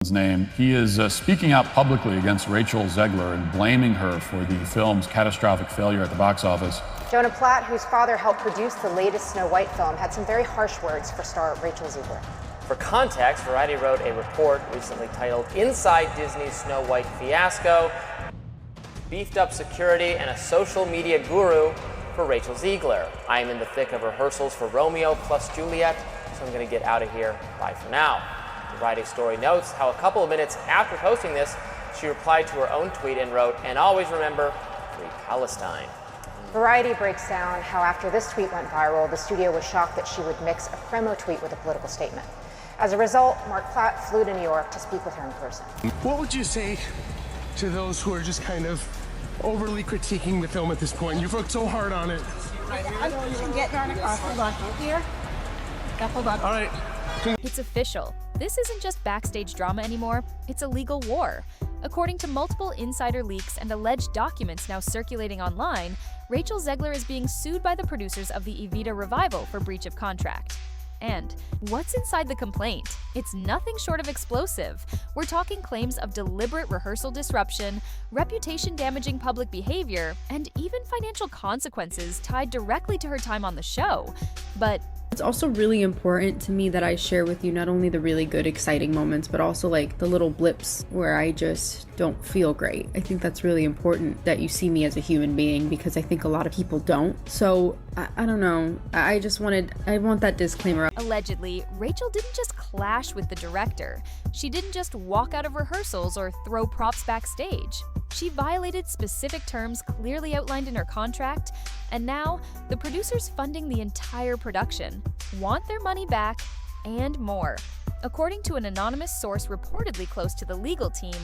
name. He is speaking out publicly against Rachel Zegler and blaming her for the film's catastrophic failure at the box office. Jonah Platt, whose father helped produce the latest Snow White film, had some very harsh words for star Rachel Zegler. For context, Variety wrote a report recently titled "Inside Disney's Snow White Fiasco: Beefed Up Security and a Social Media Guru for Rachel Zegler." I am in the thick of rehearsals for Romeo plus Juliet, so I'm going to get out of here. Bye for now. The Variety story notes how a couple of minutes after posting this, she replied to her own tweet and wrote, "And always remember, free Palestine." Variety breaks down how after this tweet went viral, the studio was shocked that she would mix a promo tweet with a political statement. As a result, Mark Platt flew to New York to speak with her in person. What would you say to those who are just kind of overly critiquing the film at this point? You've worked so hard on it. I'm getting on across. Hold on. Here. Hold on. All right. It's official. This isn't just backstage drama anymore, it's a legal war. According to multiple insider leaks and alleged documents now circulating online, Rachel Zegler is being sued by the producers of the Evita revival for breach of contract. And what's inside the complaint? It's nothing short of explosive. We're talking claims of deliberate rehearsal disruption, reputation-damaging public behavior, and even financial consequences tied directly to her time on the show. But it's also really important to me that I share with you not only the really good, exciting moments, but also like the little blips where I just don't feel great. I think that's really important that you see me as a human being, because I think a lot of people don't. So I don't know. I want that disclaimer. Allegedly, Rachel didn't just clash with the director. She didn't just walk out of rehearsals or throw props backstage. She violated specific terms clearly outlined in her contract, and now the producers funding the entire production want their money back and more. According to an anonymous source reportedly close to the legal team,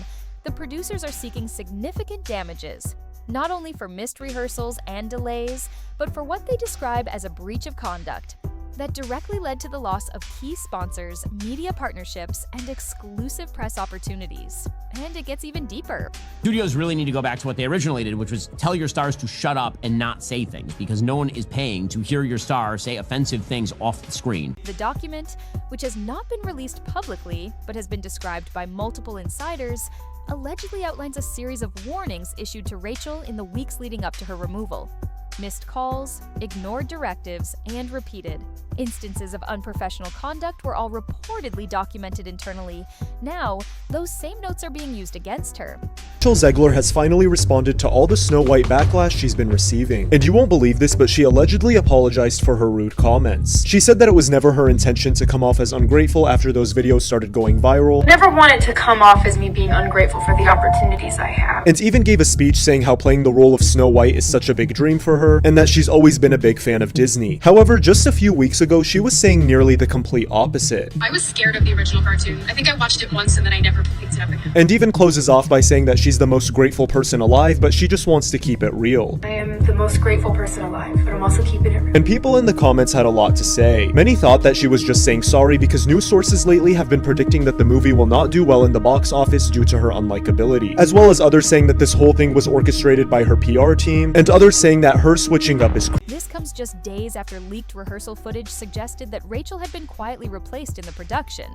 the producers are seeking significant damages, not only for missed rehearsals and delays, but for what they describe as a breach of conduct that directly led to the loss of key sponsors, media partnerships, and exclusive press opportunities. And it gets even deeper. Studios really need to go back to what they originally did, which was tell your stars to shut up and not say things, because no one is paying to hear your star say offensive things off the screen. The document, which has not been released publicly, but has been described by multiple insiders, allegedly outlines a series of warnings issued to Rachel in the weeks leading up to her removal. Missed calls, ignored directives, and repeated instances of unprofessional conduct were all reportedly documented internally. Now, those same notes are being used against her. Rachel Zegler has finally responded to all the Snow White backlash she's been receiving. And you won't believe this, but she allegedly apologized for her rude comments. She said that it was never her intention to come off as ungrateful after those videos started going viral. Never wanted to come off as me being ungrateful for the opportunities I have. And even gave a speech saying how playing the role of Snow White is such a big dream for her, and that she's always been a big fan of Disney. However, just a few weeks ago, she was saying nearly the complete opposite. I was scared of the original cartoon. I think I watched it once and then I never picked it up again. And even closes off by saying that she's the most grateful person alive, but she just wants to keep it real. I am the most grateful person alive, but I'm also keeping it real. And people in the comments had a lot to say. Many thought that she was just saying sorry because news sources lately have been predicting that the movie will not do well in the box office due to her unlikability, as well as others saying that this whole thing was orchestrated by her PR team, and others saying that her switching up is This comes just days after leaked rehearsal footage suggested that Rachel had been quietly replaced in the production.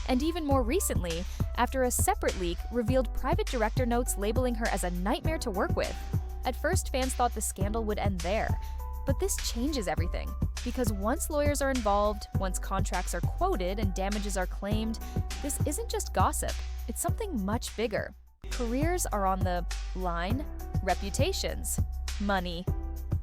And even more recently, after a separate leak revealed private director notes labeling her as a nightmare to work with. At first, fans thought the scandal would end there. But this changes everything, because once lawyers are involved, once contracts are quoted and damages are claimed, this isn't just gossip, it's something much bigger. Careers are on the line, reputations, money.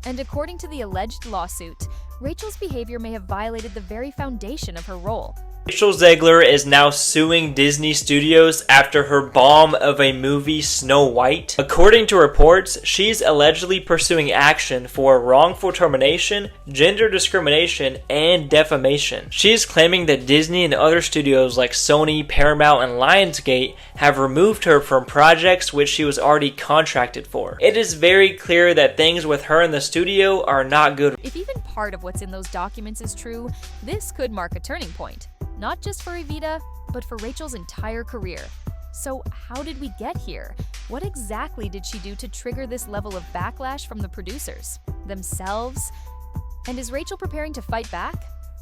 And according to the alleged lawsuit, Rachel's behavior may have violated the very foundation of her role. Rachel Zegler is now suing Disney Studios after her bomb of a movie, Snow White. According to reports, she's allegedly pursuing action for wrongful termination, gender discrimination, and defamation. She's claiming that Disney and other studios like Sony, Paramount, and Lionsgate have removed her from projects which she was already contracted for. It is very clear that things with her in the studio are not good. If even part of what's in those documents is true, this could mark a turning point. Not just for Evita, but for Rachel's entire career. So how did we get here? What exactly did she do to trigger this level of backlash from the producers? Themselves? And is Rachel preparing to fight back?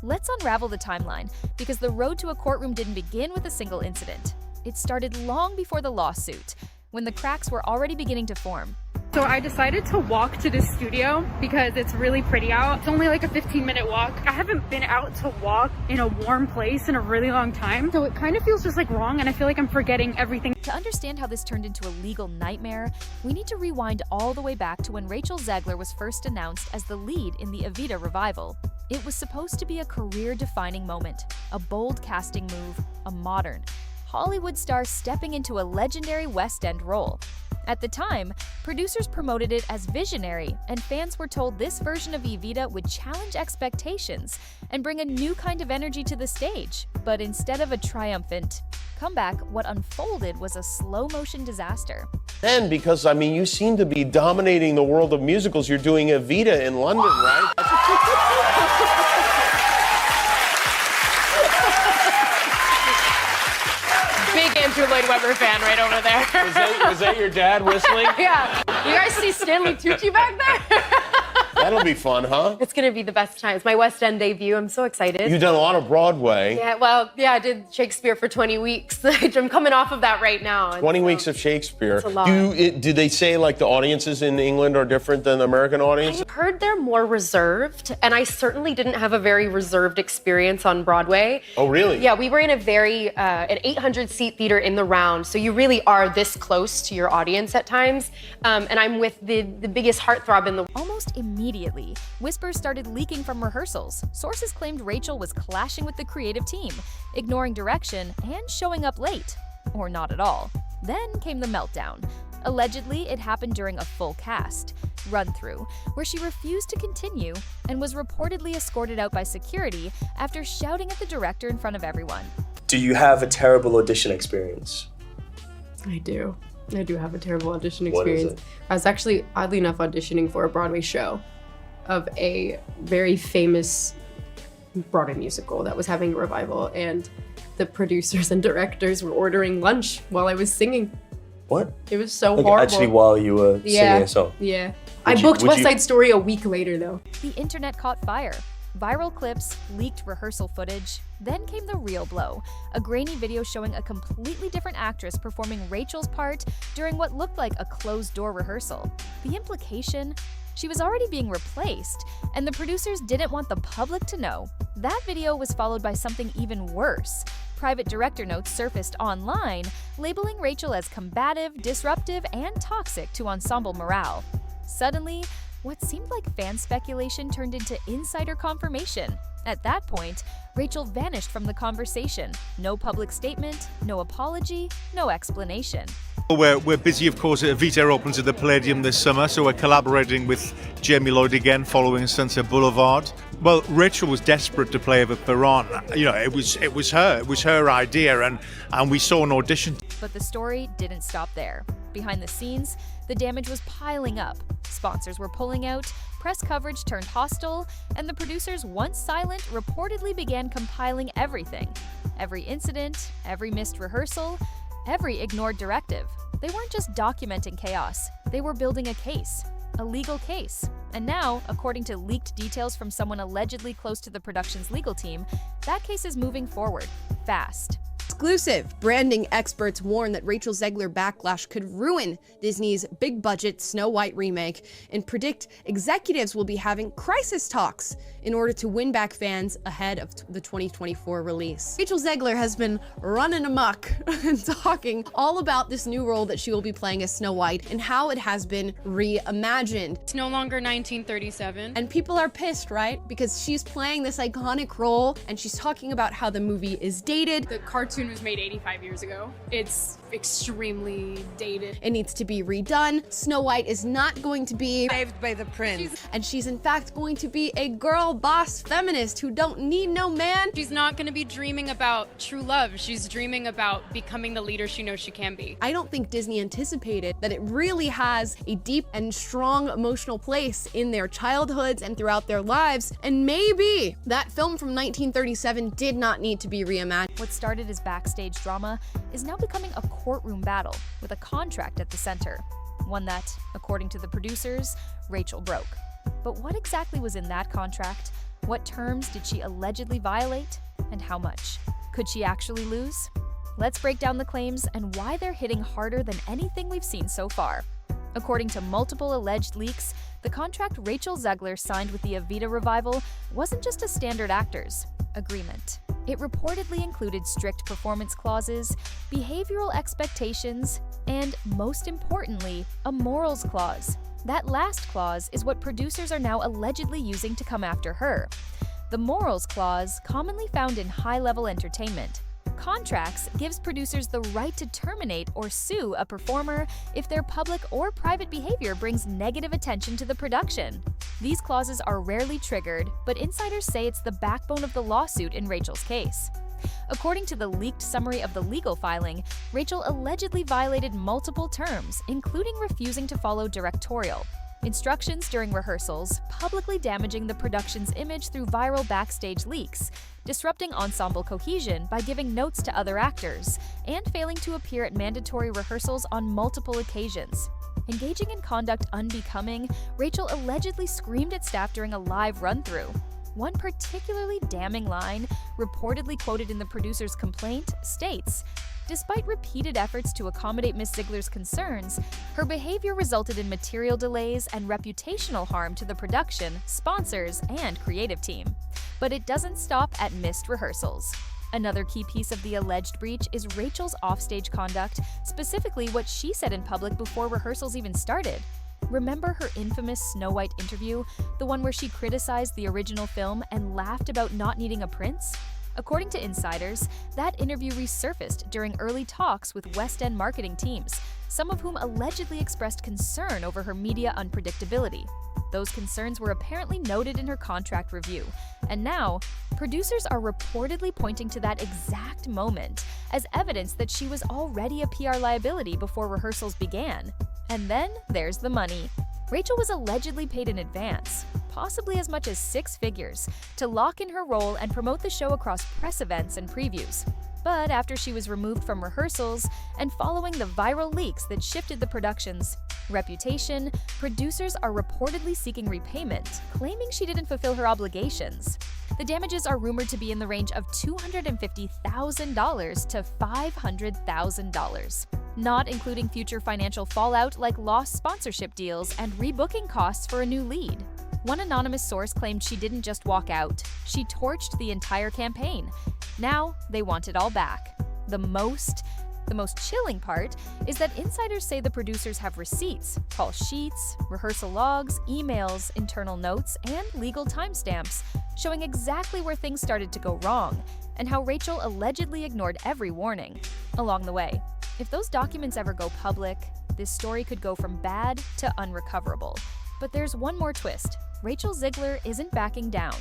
Let's unravel the timeline, because the road to a courtroom didn't begin with a single incident. It started long before the lawsuit, when the cracks were already beginning to form. So I decided to walk to the studio because it's really pretty out. It's only like a 15-minute walk. I haven't been out to walk in a warm place in a really long time. So it kind of feels just like wrong, and I feel like I'm forgetting everything. To understand how this turned into a legal nightmare, we need to rewind all the way back to when Rachel Zegler was first announced as the lead in the Evita revival. It was supposed to be a career-defining moment, a bold casting move, a modern Hollywood star stepping into a legendary West End role. At the time, producers promoted it as visionary, and fans were told this version of Evita would challenge expectations and bring a new kind of energy to the stage. But instead of a triumphant comeback, what unfolded was a slow-motion disaster. And because, I mean, you seem to be dominating the world of musicals. You're doing Evita in London, right? Big Andrew Lloyd Webber fan right over there. Was that your dad whistling? Yeah. You guys see Stanley Tucci back there? That'll be fun, huh? It's going to be the best time. It's my West End debut. I'm so excited. You've done a lot of Broadway. Yeah, well, yeah, I did Shakespeare for 20 weeks. I'm coming off of that right now. 20 weeks of Shakespeare. That's a lot. Do they say, like, the audiences in England are different than the American audience? I've heard they're more reserved, and I certainly didn't have a very reserved experience on Broadway. Oh, really? Yeah, we were in an 800-seat theater in the round, so you really are this close to your audience at times. And I'm with the biggest heartthrob in the... Almost immediately, whispers started leaking from rehearsals. Sources claimed Rachel was clashing with the creative team, ignoring direction, and showing up late. Or not at all. Then came the meltdown. Allegedly, it happened during a full cast run-through, where she refused to continue and was reportedly escorted out by security after shouting at the director in front of everyone. Do you have a terrible audition experience? I do. I do have a terrible audition What is experience. it? I was actually, oddly enough, auditioning for a Broadway show of a very famous Broadway musical that was having a revival, and the producers and directors were ordering lunch while I was singing. What? It was so Like, horrible. actually, while you were singing a song? Yeah. I booked West Side Story a week later, though. The internet caught fire. Viral clips, leaked rehearsal footage. Then came the real blow, a grainy video showing a completely different actress performing Rachel's part during what looked like a closed-door rehearsal. The implication? She was already being replaced, and the producers didn't want the public to know. That video was followed by something even worse. Private director notes surfaced online, labeling Rachel as combative, disruptive, and toxic to ensemble morale. Suddenly, what seemed like fan speculation turned into insider confirmation. At that point, Rachel vanished from the conversation. No public statement, no apology, no explanation. We're busy, of course. Evita opens at the Palladium this summer, so we're collaborating with Jamie Lloyd again following Sunset Boulevard. Well, Rachel was desperate to play Eva Peron. You know, it was her idea, and we saw an audition. But the story didn't stop there. Behind the scenes, the damage was piling up. Sponsors were pulling out, press coverage turned hostile, and the producers, once silent, reportedly began compiling everything. Every incident, every missed rehearsal, every ignored directive. They weren't just documenting chaos, they were building a case. A legal case. And now, according to leaked details from someone allegedly close to the production's legal team, that case is moving forward, fast. Exclusive. Branding experts warn that Rachel Zegler backlash could ruin Disney's big-budget Snow White remake and predict executives will be having crisis talks in order to win back fans ahead of the 2024 release. Rachel Zegler has been running amok and talking all about this new role that she will be playing as Snow White and how it has been reimagined. It's no longer 1937. And people are pissed, right? Because she's playing this iconic role and she's talking about how the movie is dated. The cartoon was made 85 years ago. It's extremely dated. It needs to be redone. Snow White is not going to be saved by the prince. And she's in fact going to be a girl boss feminist who don't need no man. She's not going to be dreaming about true love. She's dreaming about becoming the leader she knows she can be. I don't think Disney anticipated that it really has a deep and strong emotional place in their childhoods and throughout their lives. And maybe that film from 1937 did not need to be reimagined. What started as backstage drama is now becoming a courtroom battle with a contract at the center. One that, according to the producers, Rachel broke. But what exactly was in that contract? What terms did she allegedly violate? And how much? Could she actually lose? Let's break down the claims and why they're hitting harder than anything we've seen so far. According to multiple alleged leaks, the contract Rachel Zegler signed with the Evita revival wasn't just a standard actors agreement. It reportedly included strict performance clauses, behavioral expectations, and, most importantly, a morals clause. That last clause is what producers are now allegedly using to come after her. The morals clause, commonly found in high-level entertainment, contracts gives producers the right to terminate or sue a performer if their public or private behavior brings negative attention to the production. These clauses are rarely triggered, but insiders say it's the backbone of the lawsuit in Rachel's case. According to the leaked summary of the legal filing, Rachel allegedly violated multiple terms, including refusing to follow directorial instructions during rehearsals, publicly damaging the production's image through viral backstage leaks, disrupting ensemble cohesion by giving notes to other actors, and failing to appear at mandatory rehearsals on multiple occasions. Engaging in conduct unbecoming, Rachel allegedly screamed at staff during a live run-through. One particularly damning line, reportedly quoted in the producer's complaint, states, "Despite repeated efforts to accommodate Ms. Zegler's concerns, her behavior resulted in material delays and reputational harm to the production, sponsors, and creative team. But it doesn't stop at missed rehearsals." Another key piece of the alleged breach is Rachel's offstage conduct, specifically what she said in public before rehearsals even started. Remember her infamous Snow White interview, the one where she criticized the original film and laughed about not needing a prince? According to insiders, that interview resurfaced during early talks with West End marketing teams, some of whom allegedly expressed concern over her media unpredictability. Those concerns were apparently noted in her contract review, and now, producers are reportedly pointing to that exact moment as evidence that she was already a PR liability before rehearsals began. And then there's the money. Rachel was allegedly paid in advance, possibly as much as 6 figures, to lock in her role and promote the show across press events and previews. But after she was removed from rehearsals and following the viral leaks that shifted the production's reputation, producers are reportedly seeking repayment, claiming she didn't fulfill her obligations. The damages are rumored to be in the range of $250,000 to $500,000, not including future financial fallout like lost sponsorship deals and rebooking costs for a new lead. One anonymous source claimed she didn't just walk out, she torched the entire campaign. Now, they want it all back. The most chilling part is that insiders say the producers have receipts, call sheets, rehearsal logs, emails, internal notes, and legal timestamps showing exactly where things started to go wrong and how Rachel allegedly ignored every warning along the way. If those documents ever go public, this story could go from bad to unrecoverable. But there's one more twist. Rachel Zegler isn't backing down.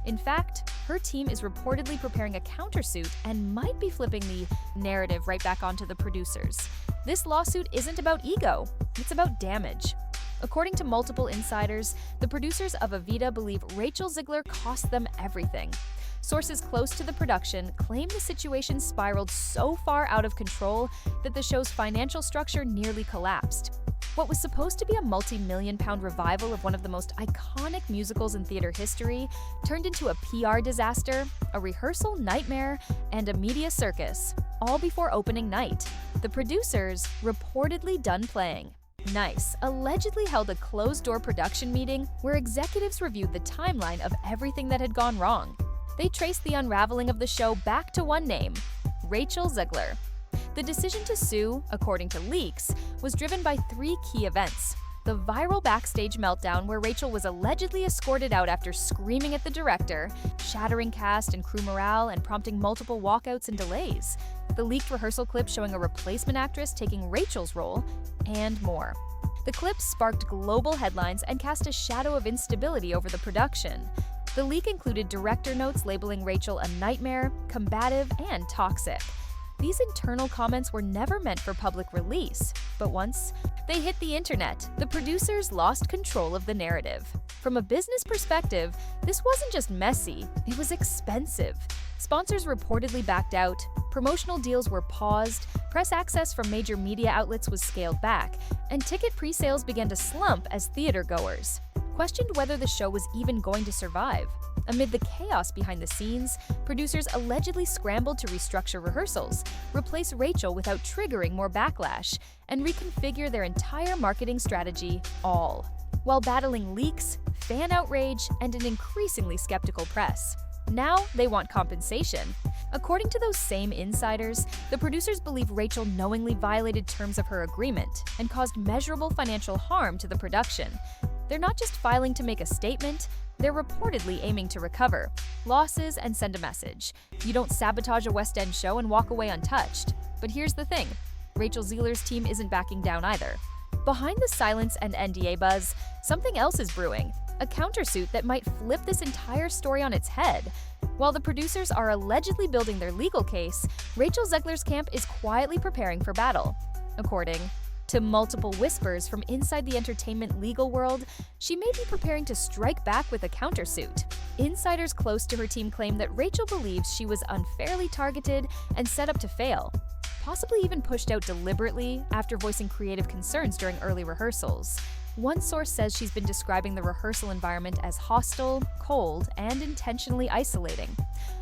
In fact, her team is reportedly preparing a countersuit and might be flipping the narrative right back onto the producers. This lawsuit isn't about ego, it's about damage. According to multiple insiders, the producers of Evita believe Rachel Zegler cost them everything. Sources close to the production claim the situation spiraled so far out of control that the show's financial structure nearly collapsed. What was supposed to be a multi-million-pound revival of one of the most iconic musicals in theater history turned into a PR disaster, a rehearsal nightmare, and a media circus, all before opening night. The producers, reportedly done playing, Nice allegedly held a closed-door production meeting where executives reviewed the timeline of everything that had gone wrong. They traced the unraveling of the show back to one name, Rachel Zegler. The decision to sue, according to leaks, was driven by 3 key events. The viral backstage meltdown where Rachel was allegedly escorted out after screaming at the director, shattering cast and crew morale and prompting multiple walkouts and delays. The leaked rehearsal clip showing a replacement actress taking Rachel's role, and more. The clips sparked global headlines and cast a shadow of instability over the production. The leak included director notes labeling Rachel a nightmare, combative, and toxic. These internal comments were never meant for public release, but once they hit the internet, the producers lost control of the narrative. From a business perspective, this wasn't just messy, it was expensive. Sponsors reportedly backed out, promotional deals were paused, press access from major media outlets was scaled back, and ticket pre-sales began to slump as theater-goers. questioned whether the show was even going to survive. Amid the chaos behind the scenes, producers allegedly scrambled to restructure rehearsals, replace Rachel without triggering more backlash, and reconfigure their entire marketing strategy, all while battling leaks, fan outrage, and an increasingly skeptical press. Now they want compensation. According to those same insiders, the producers believe Rachel knowingly violated terms of her agreement and caused measurable financial harm to the production. They're not just filing to make a statement, they're reportedly aiming to recover losses and send a message. You don't sabotage a West End show and walk away untouched. But here's the thing, Rachel Zegler's team isn't backing down either. Behind the silence and NDA buzz, something else is brewing, a countersuit that might flip this entire story on its head. While the producers are allegedly building their legal case, Rachel Zegler's camp is quietly preparing for battle. According to multiple whispers from inside the entertainment legal world, she may be preparing to strike back with a countersuit. Insiders close to her team claim that Rachel believes she was unfairly targeted and set up to fail, possibly even pushed out deliberately after voicing creative concerns during early rehearsals. One source says she's been describing the rehearsal environment as hostile, cold, and intentionally isolating.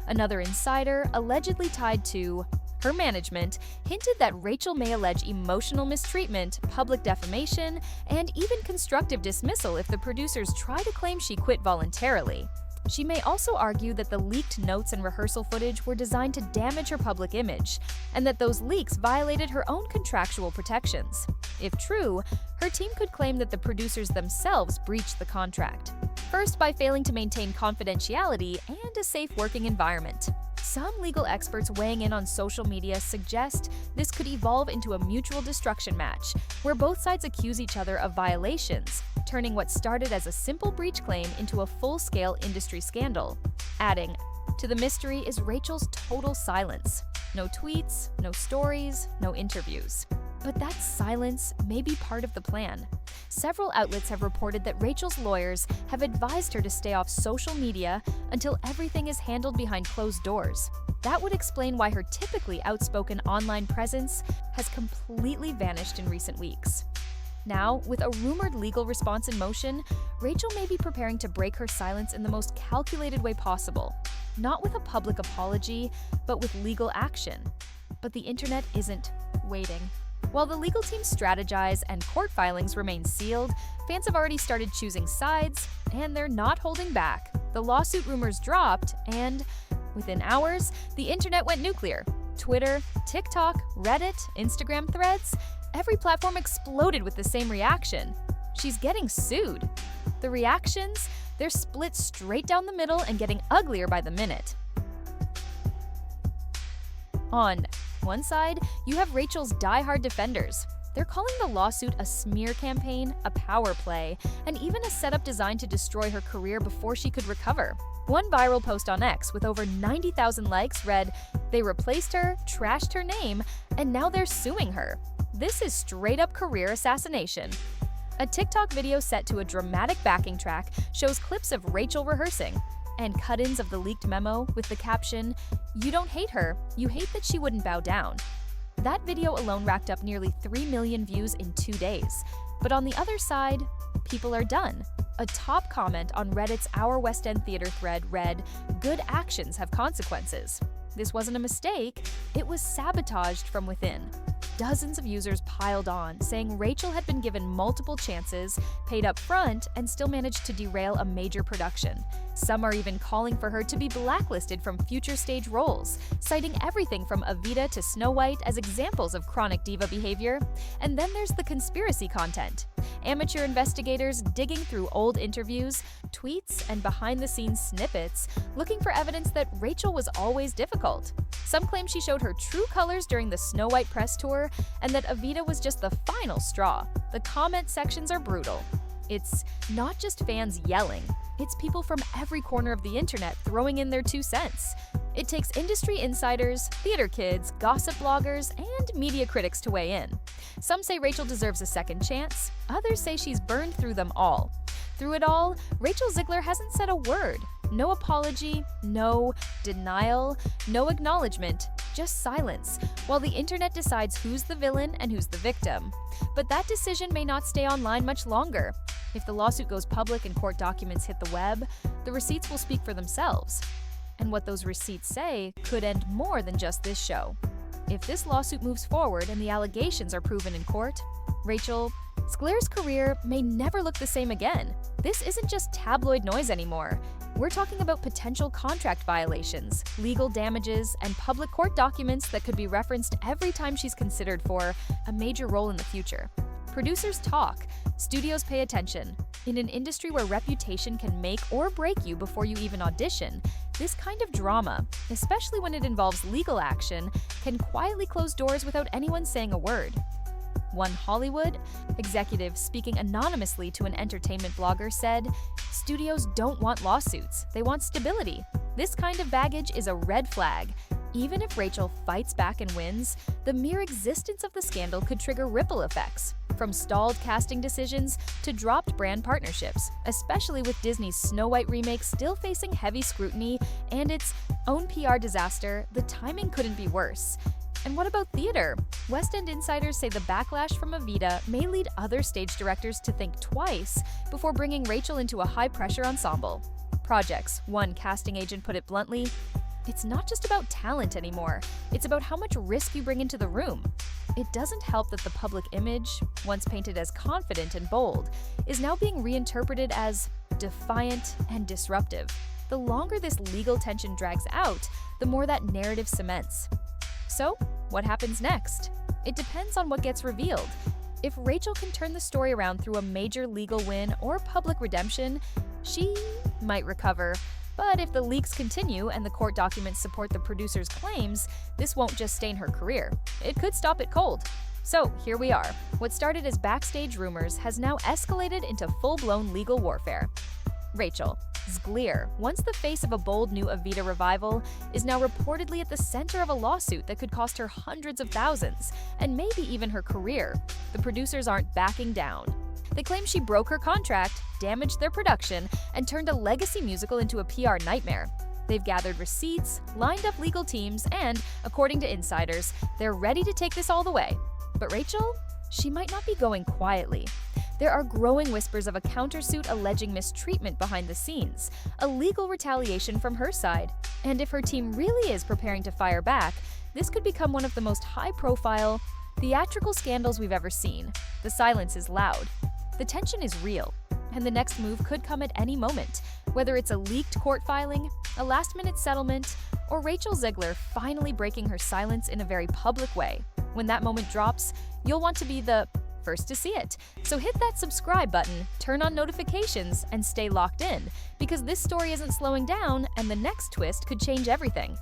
Another insider, allegedly tied to her management, hinted that Rachel may allege emotional mistreatment, public defamation, and even constructive dismissal if the producers try to claim she quit voluntarily. She may also argue that the leaked notes and rehearsal footage were designed to damage her public image, and that those leaks violated her own contractual protections. If true, her team could claim that the producers themselves breached the contract. First, by failing to maintain confidentiality and a safe working environment. Some legal experts weighing in on social media suggest this could evolve into a mutual destruction match, where both sides accuse each other of violations, turning what started as a simple breach claim into a full-scale industry scandal. Adding to the mystery is Rachel's total silence. No tweets, no stories, no interviews. But that silence may be part of the plan. Several outlets have reported that Rachel's lawyers have advised her to stay off social media until everything is handled behind closed doors. That would explain why her typically outspoken online presence has completely vanished in recent weeks. Now, with a rumored legal response in motion, Rachel may be preparing to break her silence in the most calculated way possible. Not with a public apology, but with legal action. But the internet isn't waiting. While the legal team strategize and court filings remain sealed, fans have already started choosing sides, and they're not holding back. The lawsuit rumors dropped, and within hours, the internet went nuclear. Twitter, TikTok, Reddit, Instagram threads, every platform exploded with the same reaction. She's getting sued. The reactions, they're split straight down the middle and getting uglier by the minute. On one side, you have Rachel's die-hard defenders. They're calling the lawsuit a smear campaign, a power play, and even a setup designed to destroy her career before she could recover. One viral post on X with over 90,000 likes read, "They replaced her, trashed her name, and now they're suing her. This is straight-up career assassination." A TikTok video set to a dramatic backing track shows clips of Rachel rehearsing, and cut-ins of the leaked memo with the caption, "You don't hate her, you hate that she wouldn't bow down." That video alone racked up nearly 3 million views in 2 days. But on the other side, people are done. A top comment on Reddit's Our West End Theater thread read, "Good actions have consequences." This wasn't a mistake, it was sabotaged from within. Dozens of users piled on, saying Rachel had been given multiple chances, paid up front, and still managed to derail a major production. Some are even calling for her to be blacklisted from future stage roles, citing everything from Evita to Snow White as examples of chronic diva behavior. And then there's the conspiracy content. Amateur investigators digging through old interviews, tweets, and behind-the-scenes snippets, looking for evidence that Rachel was always difficult. Some claim she showed her true colors during the Snow White press tour, and that Evita was just the final straw. The comment sections are brutal. It's not just fans yelling, it's people from every corner of the internet throwing in their 2 cents. It takes industry insiders, theater kids, gossip bloggers, and media critics to weigh in. Some say Rachel deserves a second chance, others say she's burned through them all. Through it all, Rachel Zegler hasn't said a word. No apology, no denial, no acknowledgement, just silence, while the internet decides who's the villain and who's the victim. But that decision may not stay online much longer. If the lawsuit goes public and court documents hit the web, the receipts will speak for themselves. And what those receipts say could end more than just this show. If this lawsuit moves forward and the allegations are proven in court, Rachel Zegler's career may never look the same again. This isn't just tabloid noise anymore. We're talking about potential contract violations, legal damages, and public court documents that could be referenced every time she's considered for a major role in the future. Producers talk, studios pay attention. In an industry where reputation can make or break you before you even audition, this kind of drama, especially when it involves legal action, can quietly close doors without anyone saying a word. One Hollywood executive speaking anonymously to an entertainment blogger said, "Studios don't want lawsuits, they want stability. This kind of baggage is a red flag. Even if Rachel fights back and wins, the mere existence of the scandal could trigger ripple effects, from stalled casting decisions to dropped brand partnerships, especially with Disney's Snow White remake still facing heavy scrutiny and its own PR disaster. The timing couldn't be worse." And what about theater? West End insiders say the backlash from Evita may lead other stage directors to think twice before bringing Rachel into a high-pressure ensemble projects. One casting agent put it bluntly, "It's not just about talent anymore, it's about how much risk you bring into the room." It doesn't help that the public image, once painted as confident and bold, is now being reinterpreted as defiant and disruptive. The longer this legal tension drags out, the more that narrative cements. So, what happens next? It depends on what gets revealed. If Rachel can turn the story around through a major legal win or public redemption, she might recover. But if the leaks continue and the court documents support the producer's claims, this won't just stain her career. It could stop it cold. So here we are. What started as backstage rumors has now escalated into full-blown legal warfare. Rachel Zegler, once the face of a bold new Evita revival, is now reportedly at the center of a lawsuit that could cost her hundreds of thousands, and maybe even her career. The producers aren't backing down. They claim she broke her contract, damaged their production, and turned a legacy musical into a PR nightmare. They've gathered receipts, lined up legal teams, and, according to insiders, they're ready to take this all the way. But Rachel? She might not be going quietly. There are growing whispers of a countersuit alleging mistreatment behind the scenes, a legal retaliation from her side. And if her team really is preparing to fire back, this could become one of the most high-profile, theatrical scandals we've ever seen. The silence is loud. The tension is real. And the next move could come at any moment, whether it's a leaked court filing, a last-minute settlement, or Rachel Zegler finally breaking her silence in a very public way. When that moment drops, you'll want to be the first to see it. So hit that subscribe button, turn on notifications, and stay locked in, because this story isn't slowing down and the next twist could change everything.